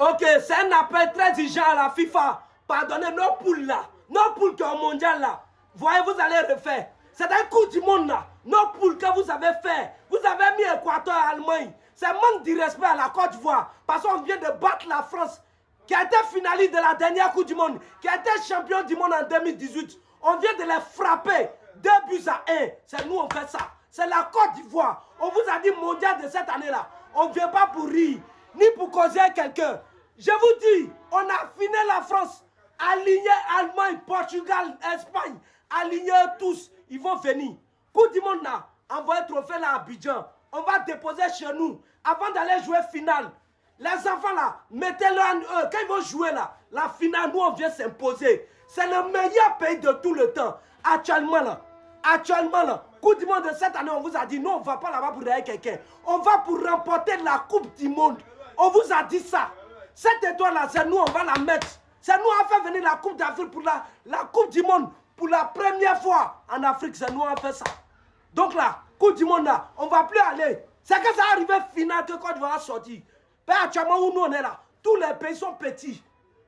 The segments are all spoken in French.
Ok, c'est un appel très urgent à la FIFA. Pardonnez nos poules là. Nos poules qui sont mondiales là. Voyez, vous allez refaire. C'est un coup du monde là. Nos poules que vous avez fait. Vous avez mis Équateur et Allemagne. C'est manque de respect à la Côte d'Ivoire. Parce qu'on vient de battre la France, qui a été finaliste de la dernière Coupe du Monde, qui a été champion du monde en 2018. On vient de les frapper 2-1. C'est nous, on fait ça. C'est la Côte d'Ivoire. On vous a dit mondial de cette année-là. On ne vient pas pour rire, ni pour causer quelqu'un. Je vous dis, on a fini la France. Aligné Allemagne, Portugal, Espagne. Alignés tous. Ils vont venir. Coupe du monde là, envoyez trophée là à Abidjan. On va déposer chez nous avant d'aller jouer finale. Les enfants là, mettez-le en eux. Quand ils vont jouer là, la finale, nous on vient s'imposer. C'est le meilleur pays de tout le temps. Actuellement là, Coupe du monde de cette année, on vous a dit, non, on ne va pas là-bas pour derrière quelqu'un. On va pour remporter la Coupe du monde. On vous a dit ça. Cette étoile-là, c'est nous, on va la mettre. C'est nous, on va faire venir la Coupe d'Afrique pour la Coupe du monde. Pour la première fois en Afrique, c'est nous, on fait ça. Donc là, Coupe du monde là, on ne va plus aller. C'est que ça arrive final que Côte d'Ivoire sortir. Mais actuellement où nous on est là, tous les pays sont petits.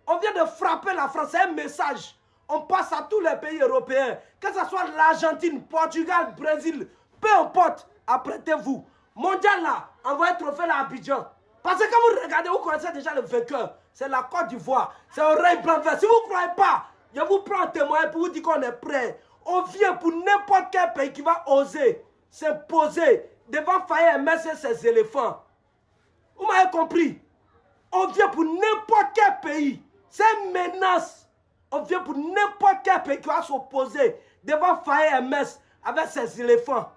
On vient de frapper la France, c'est un message. On passe à tous les pays européens. Que ce soit l'Argentine, Portugal, Brésil, peu importe, apprêtez-vous. Mondial là, envoyez trophée là à Abidjan. Parce que quand vous regardez, vous connaissez déjà le vainqueur. C'est la Côte d'Ivoire. C'est Oreille Blanc-Vert. Si vous ne croyez pas, je vous prends un témoin pour vous dire qu'on est prêt. On vient pour n'importe quel pays qui va oser s'imposer devant Faye MS et ses éléphants. Vous m'avez compris? On vient pour n'importe quel pays. C'est une menace. On vient pour n'importe quel pays qui va s'opposer devant Faye MS avec ses éléphants.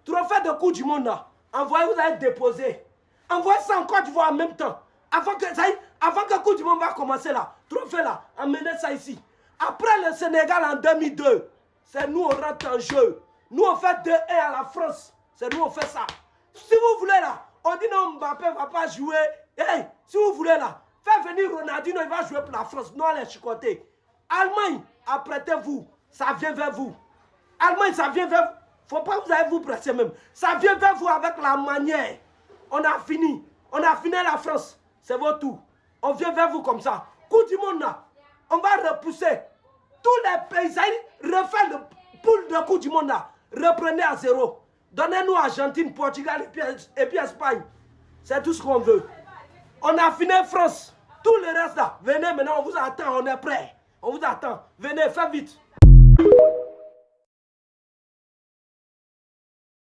Trophée de Coupe du monde là. Envoyez, vous allez déposer. Envoyez ça en Côte d'Ivoire en même temps. Avant que Coupe du monde va commencer là. Trophée là. Emmenez ça ici. Après le Sénégal en 2002. C'est nous on rentre en jeu. Nous on fait 2-1 à la France. C'est nous on fait ça. Si vous voulez là, on dit non, Mbappé ne va pas jouer. Hey, si vous voulez là, faites venir Ronaldinho, il va jouer pour la France. Non, allez chicoter. Allemagne, apprêtez-vous. Ça vient vers vous. Allemagne, ça vient vers vous. Faut pas que vous allez vous presser même. Ça vient vers vous avec la manière. On a fini. On a fini la France. C'est votre tour. On vient vers vous comme ça. Coupe du monde là, on va repousser. Tous les pays, refaire le pool de Coupe du monde là. Reprenez à zéro. Donnez-nous Argentine, Portugal et puis Espagne. C'est tout ce qu'on veut. On a fini France. Tout le reste là. Venez maintenant, on vous attend, on est prêt. On vous attend. Venez, faites vite.